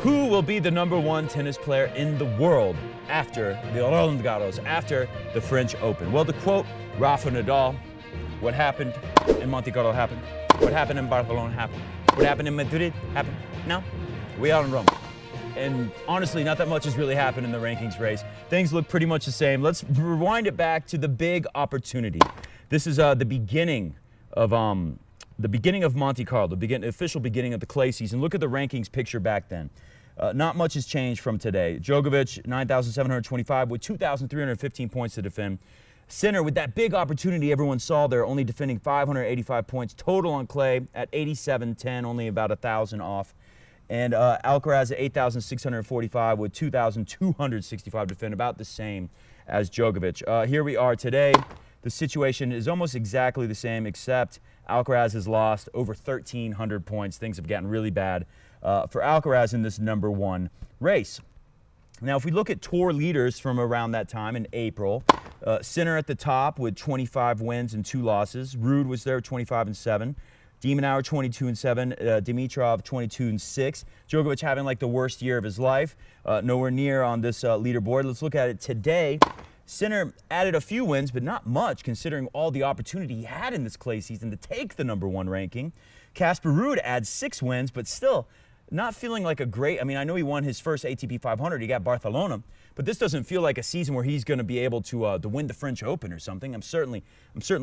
Who will be the #1 tennis player in the world after the Roland Garros, after the French Open? Well, to quote Rafa Nadal, what happened in Monte Carlo happened. What happened in Barcelona happened. What happened in Madrid happened. Now, we are in Rome. And honestly, not that much has really happened in the rankings race. Things look pretty much the same. Let's rewind it back to the big opportunity. This is the beginning of Monte Carlo, the official beginning of the clay season. Look at the rankings picture back then. Not much has changed from today. Djokovic, 9,725 with 2,315 points to defend. Sinner, with that big opportunity everyone saw there, only defending 585 points total on clay at 87.10, only about 1,000 off. And Alcaraz at 8,645 with 2,265 to defend, about the same as Djokovic. Here we are today. The situation is almost exactly the same, except Alcaraz has lost over 1,300 points. Things have gotten really bad for Alcaraz in this #1 race. Now, if we look at tour leaders from around that time in April, Sinner at the top with 25 wins and 2 losses. Ruud was there, 25-7. De Minaur, 22-7. Dimitrov, 22-6. Djokovic having like the worst year of his life. Nowhere near on this leaderboard. Let's look at it today. Sinner added a few wins, but not much considering all the opportunity he had in this clay season to take the #1 ranking. Casper Ruud adds 6 wins, but still not feeling like a great, I know he won his first ATP 500, he got Barcelona, but this doesn't feel like a season where he's going to be able to win the French Open or something. I'm certainly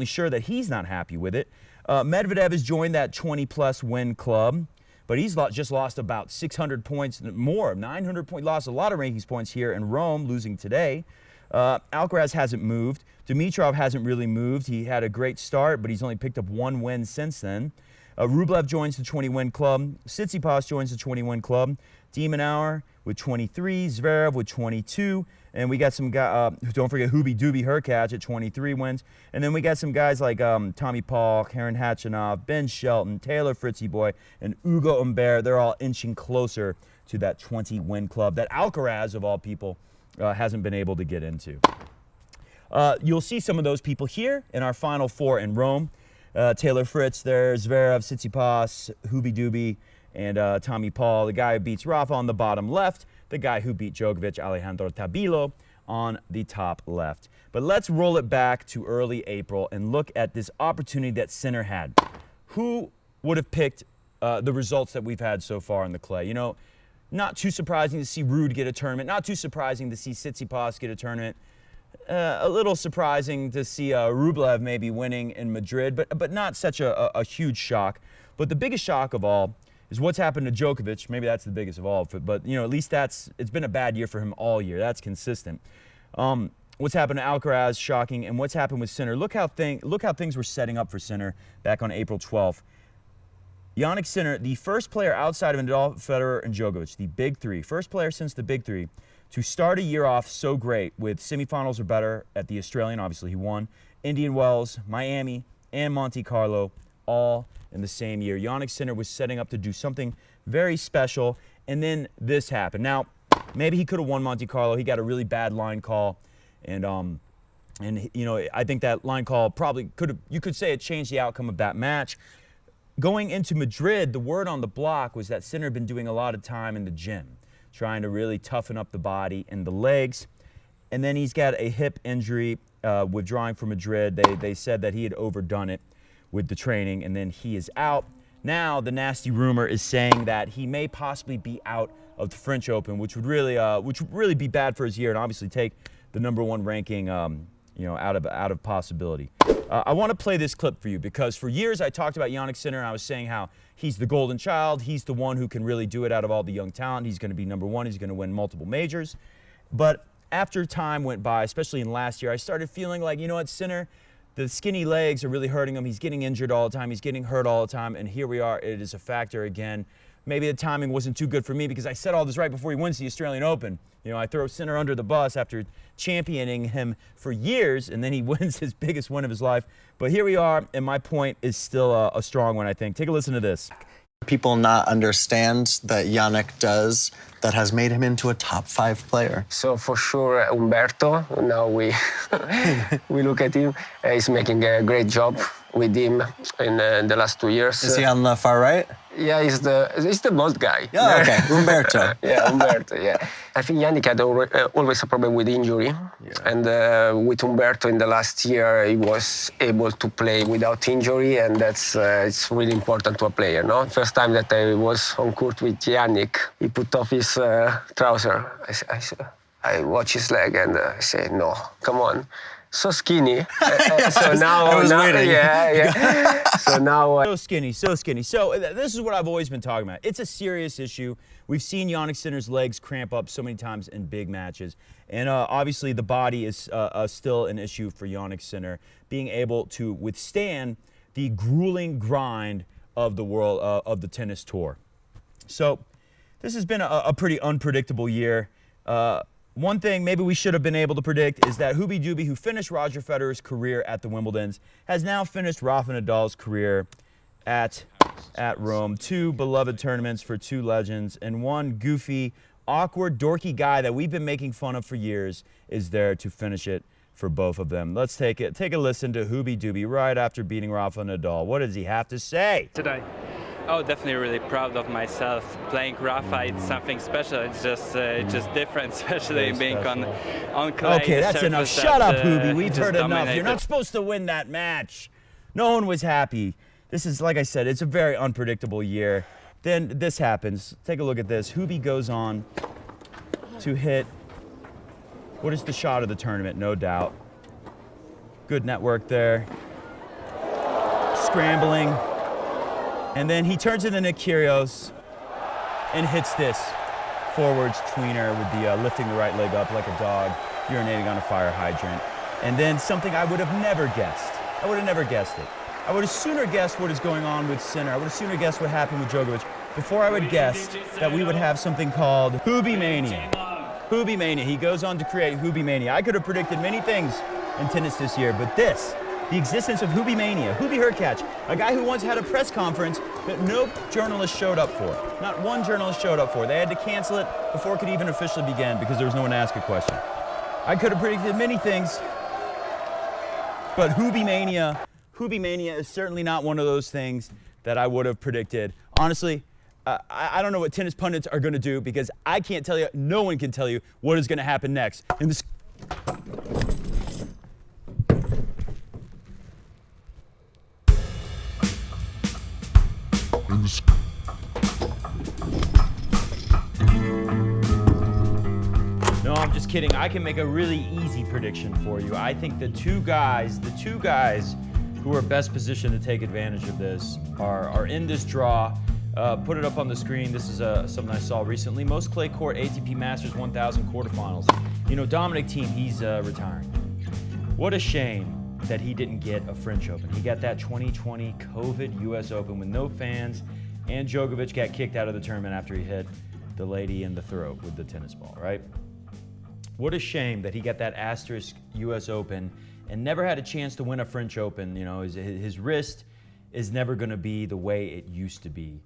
sure that he's not happy with it. Medvedev has joined that 20-plus win club, but he's just lost about 600 points more, 900 points, lost a lot of rankings points here in Rome, losing today. Alcaraz hasn't moved. Dimitrov hasn't really moved. He had a great start, but he's only picked up 1 win since then. Rublev joins the 20-win club. Tsitsipas joins the 20-win club. De Minaur with 23. Zverev with 22. And we got some guys, don't forget Hubie Hurkacz at 23 wins. And then we got some guys like Tommy Paul, Karen Khachanov, Ben Shelton, Taylor Fritzy Boy, and Ugo Humbert. They're all inching closer to that 20-win club that Alcaraz, of all people, hasn't been able to get into. You'll see some of those people here in our Final Four in Rome. Taylor Fritz there, Zverev, Tsitsipas, Hubie, and Tommy Paul, the guy who beats Rafa on the bottom left, the guy who beat Djokovic, Alejandro Tabilo, on the top left. But let's roll it back to early April and look at this opportunity that Sinner had. Who would have picked the results that we've had so far in the clay? You know, not too surprising to see Ruud get a tournament, not too surprising to see Tsitsipas get a tournament. A little surprising to see Rublev maybe winning in Madrid, but not such a huge shock. But the biggest shock of all is what's happened to Djokovic. Maybe that's the biggest of all, but you know, at least it's been a bad year for him all year. That's consistent. What's happened to Alcaraz, shocking, and what's happened with Sinner. Look how things were setting up for Sinner back on April 12th. Jannik Sinner, the first player outside of Nadal, Federer, and Djokovic, the big three, first player since the big three, to start a year off so great with semifinals or better at the Australian, obviously he won, Indian Wells, Miami, and Monte Carlo, all in the same year. Jannik Sinner was setting up to do something very special, and then this happened. Now, maybe he could have won Monte Carlo. He got a really bad line call, and you know, I think that line call probably you could say it changed the outcome of that match. Going into Madrid, the word on the block was that Sinner had been doing a lot of time in the gym, trying to really toughen up the body and the legs. And then he's got a hip injury, withdrawing from Madrid. They said that he had overdone it with the training, and then he is out. Now the nasty rumor is saying that he may possibly be out of the French Open, which would really be bad for his year and obviously take the #1 ranking out of possibility. I want to play this clip for you because for years I talked about Jannik Sinner and I was saying how he's the golden child. He's the one who can really do it out of all the young talent. He's going to be #1. He's going to win multiple majors. But after time went by, especially in last year, I started feeling like, you know what, Sinner, the skinny legs are really hurting him. He's getting injured all the time. He's getting hurt all the time. And here we are. It is a factor again. Maybe the timing wasn't too good for me because I said all this right before he wins the Australian Open. You know, I throw Sinner under the bus after championing him for years, and then he wins his biggest win of his life. But here we are, and my point is still a strong one, I think. Take a listen to this. People not understand that Jannik does that has made him into a top 5 player? So for sure, Umberto, now we look at him, he's making a great job with him in the last 2 years. Is he on the far right? Yeah, he's the bald guy. Oh, okay, Umberto. Yeah, Umberto, yeah. I think Yannick had always a problem with injury. And with Umberto in the last year, he was able to play without injury, and that's it's really important to a player, no? First time that I was on court with Yannick, he put off his trouser. I watch his leg and I say, no, come on. So skinny. So now, waiting. yeah. So now, So skinny, so skinny. So this is what I've always been talking about. It's a serious issue. We've seen Jannik Sinner's legs cramp up so many times in big matches. And obviously the body is still an issue for Jannik Sinner, being able to withstand the grueling grind of the world, of the tennis tour. So this has been a pretty unpredictable year. One thing maybe we should have been able to predict is that Hubie who finished Roger Federer's career at the Wimbledons, has now finished Rafa Nadal's career at Rome. 2 beloved tournaments for 2 legends, and one goofy, awkward, dorky guy that we've been making fun of for years is there to finish it for both of them. Let's take a listen to Hubie right after beating Rafa Nadal. What does he have to say today? Oh, definitely really proud of myself. Playing Rafa, it's something special. It's just different, especially being on clay. Okay, that's enough. Shut up, Hubie. We've heard enough. You're not supposed to win that match. No one was happy. This is, like I said, it's a very unpredictable year. Then this happens. Take a look at this. Hubie goes on to hit what is the shot of the tournament, no doubt. Good network there. Scrambling. And then he turns into Nick Kyrgios and hits this forwards tweener with the lifting the right leg up like a dog urinating on a fire hydrant. And then something I would have never guessed. I would have never guessed it. I would have sooner guessed what is going on with Sinner. I would have sooner guessed what happened with Djokovic before I would guess that we would have something called Hubie Mania. Hubie Mania. He goes on to create Hubie Mania. I could have predicted many things in tennis this year, but this, the existence of Hubie Mania, Hubie Hurkacz, a guy who once had a press conference that no journalist showed up for. Not one journalist showed up for. They had to cancel it before it could even officially begin because there was no one to ask a question. I could have predicted many things, but Hubie Mania is certainly not one of those things that I would have predicted. Honestly, I don't know what tennis pundits are going to do because I can't tell you, no one can tell you what is going to happen next. In this No, I'm just kidding. I can make a really easy prediction for you. I think the two guys who are best positioned to take advantage of this are in this draw. Put it up on the screen. This is something I saw recently. Most clay court ATP Masters 1000 quarterfinals. You know, Dominic Thiem, he's retiring. What a shame that he didn't get a French Open. He got that 2020 COVID US Open with no fans, and Djokovic got kicked out of the tournament after he hit the lady in the throat with the tennis ball, right? What a shame that he got that asterisk US Open and never had a chance to win a French Open. You know, his wrist is never going to be the way it used to be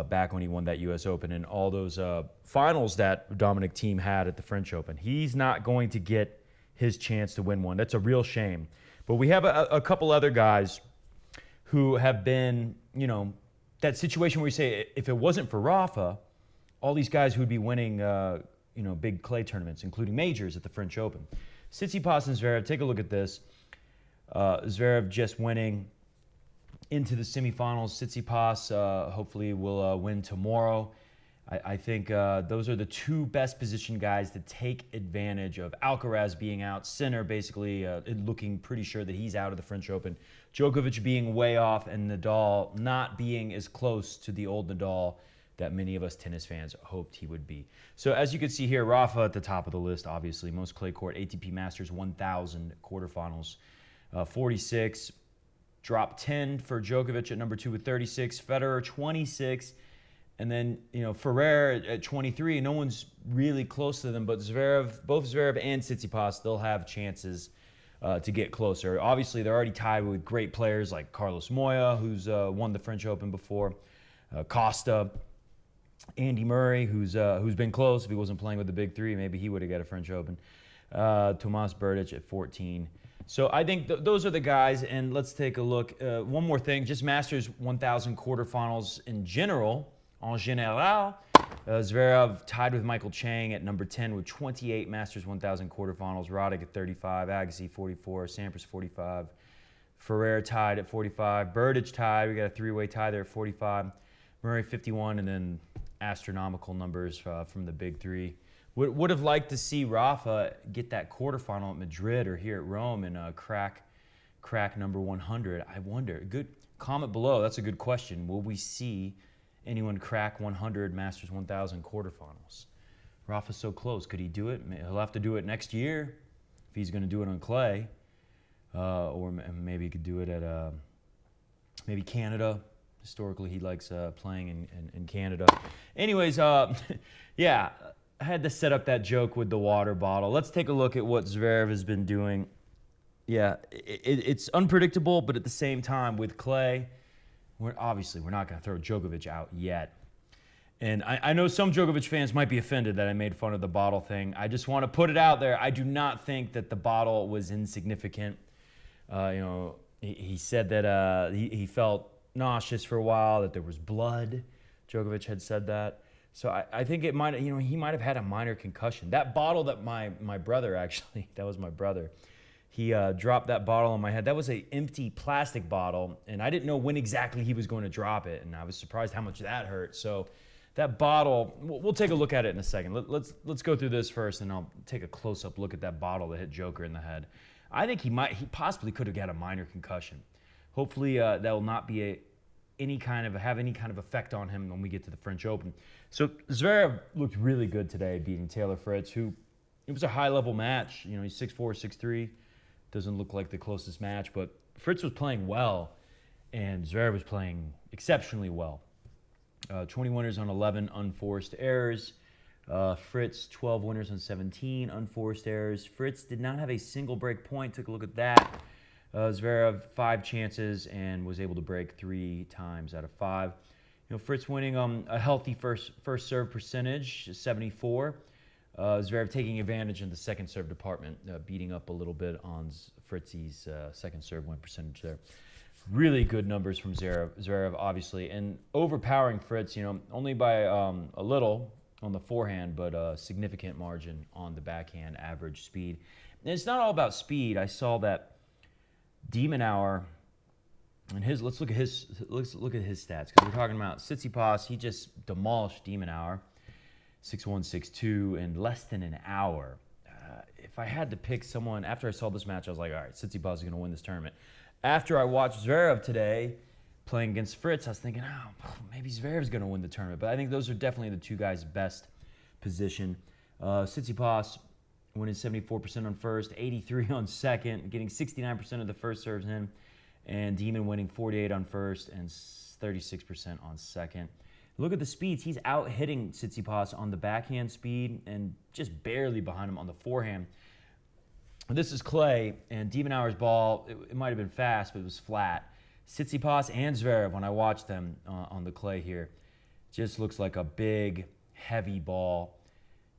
back when he won that US Open and all those finals that Dominic Thiem had at the French Open. He's not going to get his chance to win one. That's a real shame. But we have a couple other guys who have been, you know, that situation where you say, if it wasn't for Rafa, all these guys who would be winning, you know, big clay tournaments, including majors at the French Open. Tsitsipas and Zverev, take a look at this. Zverev just winning into the semifinals. Tsitsipas hopefully will win tomorrow. I think those are the two best positioned guys to take advantage of Alcaraz being out, Sinner basically looking pretty sure that he's out of the French Open, Djokovic being way off, and Nadal not being as close to the old Nadal that many of us tennis fans hoped he would be. So as you can see here, Rafa at the top of the list, obviously. Most clay court ATP Masters 1000 quarterfinals, 46. Drop 10 for Djokovic at number 2 with 36. Federer 26. And then, you know, Ferrer at 23. No one's really close to them, but Zverev, both Zverev and Tsitsipas still have chances to get closer. Obviously, they're already tied with great players like Carlos Moya, who's won the French Open before, Costa, Andy Murray, who's been close. If he wasn't playing with the big three, maybe he would have got a French Open. Tomas Berdych at 14. So I think those are the guys, and let's take a look. One more thing, just Masters 1000 quarterfinals in general. En général, Zverev tied with Michael Chang at number 10 with 28 Masters 1000 quarterfinals. Roddick at 35, Agassi 44, Sampras 45, Ferrer tied at 45, Burdage tied. We got a three-way tie there at 45, Murray 51, and then astronomical numbers from the big three. Would have liked to see Rafa get that quarterfinal at Madrid or here at Rome and crack number 100. I wonder. Good comment below. That's a good question. Will we see anyone crack 100 Masters 1000 quarterfinals? Rafa's so close. Could he do it? He'll have to do it next year if he's going to do it on clay, or maybe he could do it at maybe Canada. Historically, he likes playing in Canada. Anyways, yeah. I had to set up that joke with the water bottle. Let's take a look at what Zverev has been doing. Yeah, it's unpredictable, but at the same time, with clay, we're not going to throw Djokovic out yet. And I know some Djokovic fans might be offended that I made fun of the bottle thing. I just want to put it out there. I do not think that the bottle was insignificant. He said that he felt nauseous for a while, that there was blood. Djokovic had said that. So I think he might have had a minor concussion. That bottle that my brother actually, that was my brother, he dropped that bottle on my head. That was an empty plastic bottle, and I didn't know when exactly he was going to drop it, and I was surprised how much that hurt. So that bottle, we'll take a look at it in a second. Let's go through this first, and I'll take a close-up look at that bottle that hit Joker in the head. I think he possibly could have got a minor concussion. Hopefully that will not be have any kind of effect on him when we get to the French Open. So Zverev looked really good today, beating Taylor Fritz, who it was a high-level match. He's 6'4", 6'3". Doesn't look like the closest match, but Fritz was playing well, and Zverev was playing exceptionally well. 20 winners on 11 unforced errors. Fritz, 12 winners on 17 unforced errors. Fritz did not have a single break point. Took a look at that. Zverev, 5 chances and was able to break 3 times out of 5. Fritz winning a healthy first serve percentage, 74. Zverev taking advantage in the second serve department, beating up a little bit on Fritzy's second serve win percentage there. Really good numbers from Zverev, obviously, and overpowering Fritz, only by a little on the forehand, but a significant margin on the backhand average speed. And it's not all about speed. I saw that Demonauer and let's look at his stats, because we're talking about Tsitsipas. He just demolished Demonauer, 6-1, 6-2 in less than an hour. If I had to pick someone after I saw this match, I was like, all right, Tsitsipas is going to win this tournament. After I watched Zverev today playing against Fritz, I was thinking, maybe Zverev's going to win the tournament. But I think those are definitely the two guys' best position. Tsitsipas winning 74% on first, 83 on second, getting 69% of the first serves in, and Demon winning 48 on first and 36% on second. Look at the speeds. He's out hitting Tsitsipas on the backhand speed and just barely behind him on the forehand. This is clay, and Demonauer's ball, it might have been fast, but it was flat. Tsitsipas and Zverev, when I watched them on the clay here, just looks like a big, heavy ball.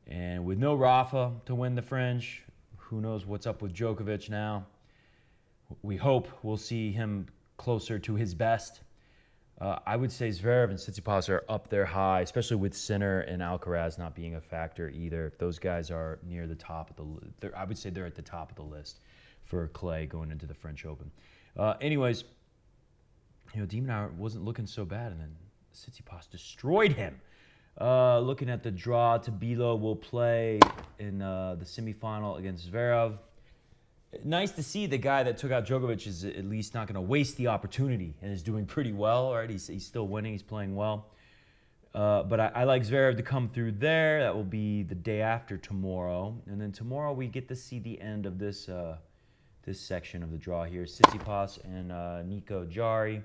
And with no Rafa to win the French, who knows what's up with Djokovic now. We hope we'll see him closer to his best. I would say Zverev and Tsitsipas are up there high, especially with Sinner and Alcaraz not being a factor either. Those guys are near the top of the list. I would say they're at the top of the list for clay going into the French Open. Anyways, Demonauer wasn't looking so bad, and then Tsitsipas destroyed him. Looking at the draw, Tabilo will play in the semifinal against Zverev. Nice to see the guy that took out Djokovic is at least not going to waste the opportunity and is doing pretty well. Right? He's still winning. He's playing well. But I like Zverev to come through there. That will be the day after tomorrow. And then tomorrow we get to see the end of this section of the draw here. Tsitsipas and Nico Jarry.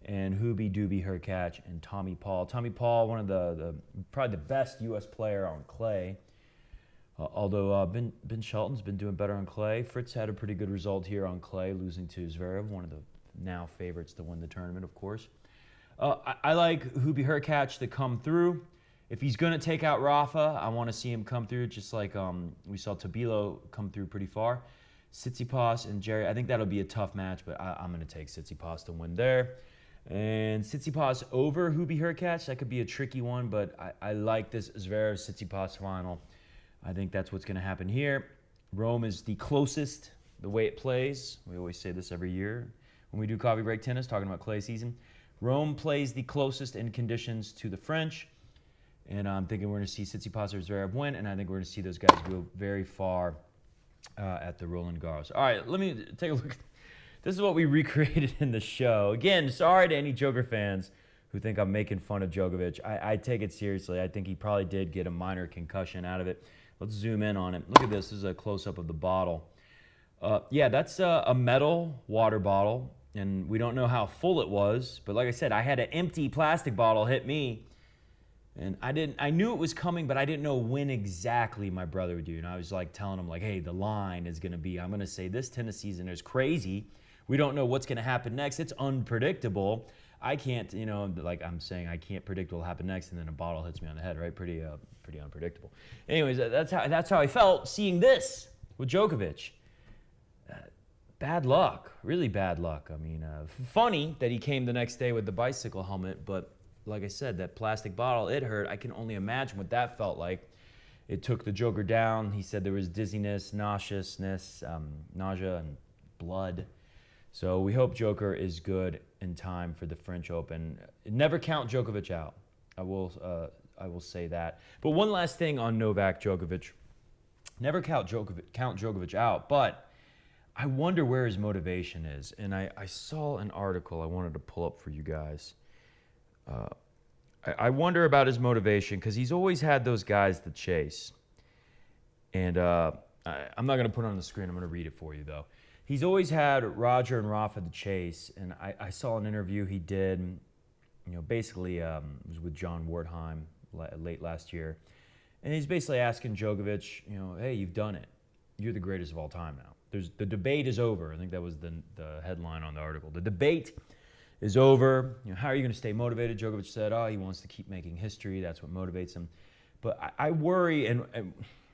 And Hubie, Doobie, Hurkacz, and Tommy Paul. Tommy Paul, one of the probably the best U.S. player on clay. Although Ben Shelton's been doing better on clay. Fritz had a pretty good result here on clay, losing to Zverev, one of the now favorites to win the tournament, of course. I like Hubie Hurkacz to come through. If he's going to take out Rafa, I want to see him come through, just like we saw Tabilo come through pretty far. Tsitsipas and Jerry. I think that'll be a tough match, but I'm going to take Tsitsipas to win there. And Tsitsipas over Hubie Hurkacz. That could be a tricky one, but I like this Zverev Tsitsipas final. I think that's what's going to happen here. Rome is the closest, the way it plays. We always say this every year when we do Coffee Break Tennis, talking about clay season. Rome plays the closest in conditions to the French. And I'm thinking we're going to see Tsitsipas or Zverev win, and I think we're going to see those guys go very far at the Roland Garros. All right, let me take a look. This is what we recreated in the show. Again, sorry to any Joker fans who think I'm making fun of Djokovic. I take it seriously. I think he probably did get a minor concussion out of it. Let's zoom in on it. Look at this. This is a close-up of the bottle. Yeah, that's a metal water bottle, and we don't know how full it was. But like I said, I had an empty plastic bottle hit me. And I knew it was coming, but I didn't know when exactly my brother would do. And I was like telling him, like, hey, the line is going to be, I'm going to say this tennis season is crazy. We don't know what's going to happen next. It's unpredictable. I can't, like I'm saying, I can't predict what will happen next, and then a bottle hits me on the head, right? Pretty unpredictable. Anyways, that's how I felt seeing this with Djokovic. Bad luck, really bad luck. I mean, funny that he came the next day with the bicycle helmet, but like I said, that plastic bottle, it hurt. I can only imagine what that felt like. It took the Joker down. He said there was dizziness, nauseousness, nausea, and blood. So we hope Joker is good in time for the French Open. Never count Djokovic out. I will say that. But one last thing on Novak Djokovic. Never count Djokovic out, but I wonder where his motivation is. And I saw an article I wanted to pull up for you guys. I wonder about his motivation because he's always had those guys to chase. And I'm not going to put it on the screen. I'm going to read it for you, though. He's always had Roger and Rafa to chase. And I saw an interview he did, basically it was with John Wertheim late last year. And he's basically asking Djokovic, hey, you've done it. You're the greatest of all time now. The debate is over. I think that was the headline on the article. The debate is over. How are you going to stay motivated? Djokovic said, he wants to keep making history. That's what motivates him. But I worry, and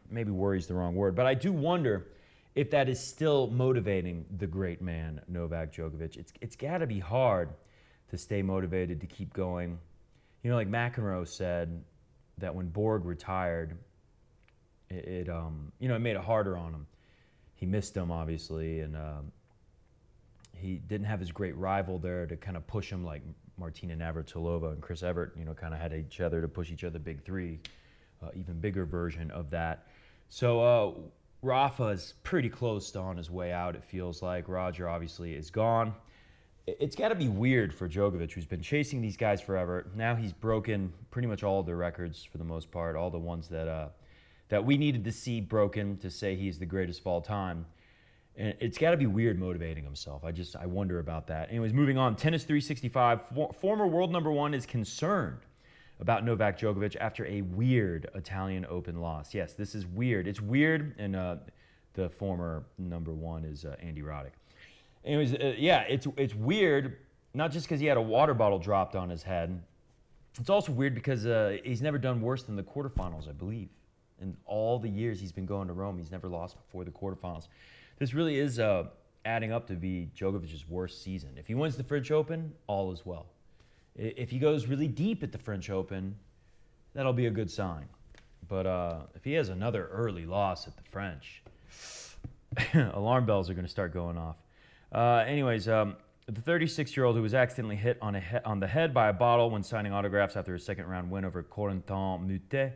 maybe worry is the wrong word, but I do wonder if that is still motivating the great man, Novak Djokovic. It's got to be hard to stay motivated, to keep going. Like McEnroe said that when Borg retired, it made it harder on him. He missed him, obviously, and he didn't have his great rival there to kind of push him like Martina Navratilova and Chris Evert, kind of had each other to push each other, big three, even bigger version of that. So Rafa is pretty close to on his way out, it feels like. Roger obviously is gone. It's got to be weird for Djokovic, who's been chasing these guys forever. Now he's broken pretty much all of their records for the most part, all the ones that we needed to see broken to say he's the greatest of all time. And it's got to be weird motivating himself. I wonder about that. Anyways, moving on. Tennis 365. Former world number one is concerned about Novak Djokovic after a weird Italian Open loss. Yes, this is weird. It's weird, and the former number one is Andy Roddick. Anyways, it's weird, not just because he had a water bottle dropped on his head. It's also weird because he's never done worse than the quarterfinals, I believe. In all the years he's been going to Rome, he's never lost before the quarterfinals. This really is adding up to be Djokovic's worst season. If he wins the French Open, all is well. If he goes really deep at the French Open, that'll be a good sign. But if he has another early loss at the French, alarm bells are going to start going off. Anyways, the 36-year-old who was accidentally hit on the head by a bottle when signing autographs after his second-round win over Corentin Moutet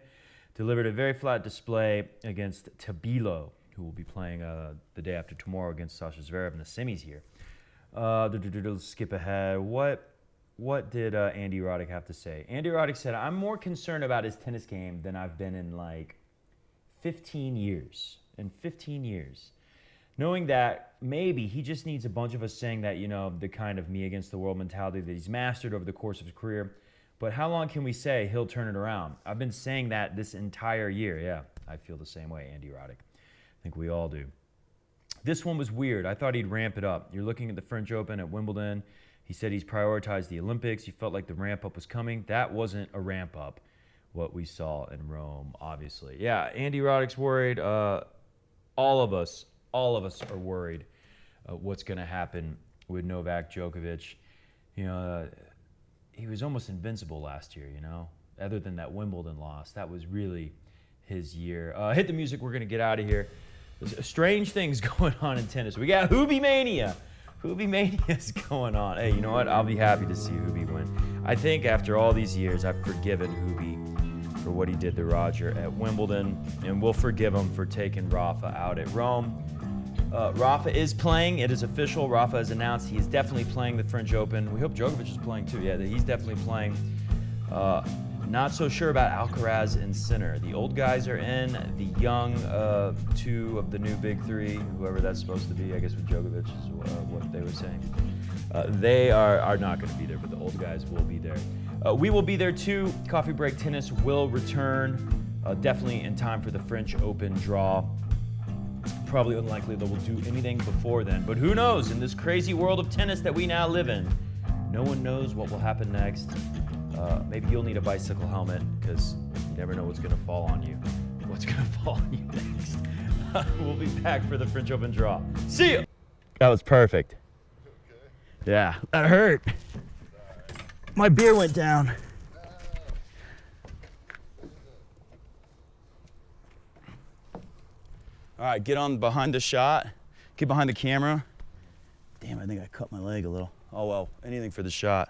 delivered a very flat display against Tabilo, who will be playing the day after tomorrow against Sasha Zverev in the semis here. Let's skip ahead. What did Andy Roddick have to say? Andy Roddick said, I'm more concerned about his tennis game than I've been in like 15 years. In 15 years. Knowing that maybe he just needs a bunch of us saying that, the kind of me against the world mentality that he's mastered over the course of his career. But how long can we say he'll turn it around? I've been saying that this entire year. Yeah, I feel the same way, Andy Roddick. I think we all do. This one was weird. I thought he'd ramp it up. You're looking at the French Open at Wimbledon. He said he's prioritized the Olympics. You felt like the ramp up was coming. That wasn't a ramp up, what we saw in Rome, obviously. Yeah, Andy Roddick's worried. All of us all of us are worried what's going to happen with Novak Djokovic. You know, he was almost invincible last year, you know, other than that Wimbledon loss. That was really his year. Hit the music. We're going to get out of here. There's strange things going on in tennis. We got Hubie Mania. Hubie Mania is going on. Hey, you know what? I'll be happy to see Hubie win. I think after all these years, I've forgiven Hubie for what he did to Roger at Wimbledon, and we'll forgive him for taking Rafa out at Rome. Rafa is playing. It is official. Rafa has announced he is definitely playing the French Open. We hope Djokovic is playing too. Yeah, he's definitely playing. Not so sure about Alcaraz and Sinner. The old guys are in. The young two of the new big three, whoever that's supposed to be, I guess with Djokovic is what they were saying. They are not going to be there, but the old guys will be there. We will be there too. Coffee Break Tennis will return, definitely in time for the French Open draw. Probably unlikely that we'll do anything before then, but who knows? In this crazy world of tennis that we now live in, no one knows what will happen next. Maybe you'll need a bicycle helmet because you never know what's going to fall on you. What's going to fall on you next? We'll be back for the French Open draw. See ya! That was perfect. Yeah, that hurt. My beer went down. All right, get on behind the shot. Get behind the camera. Damn, I think I cut my leg a little. Oh well, anything for the shot.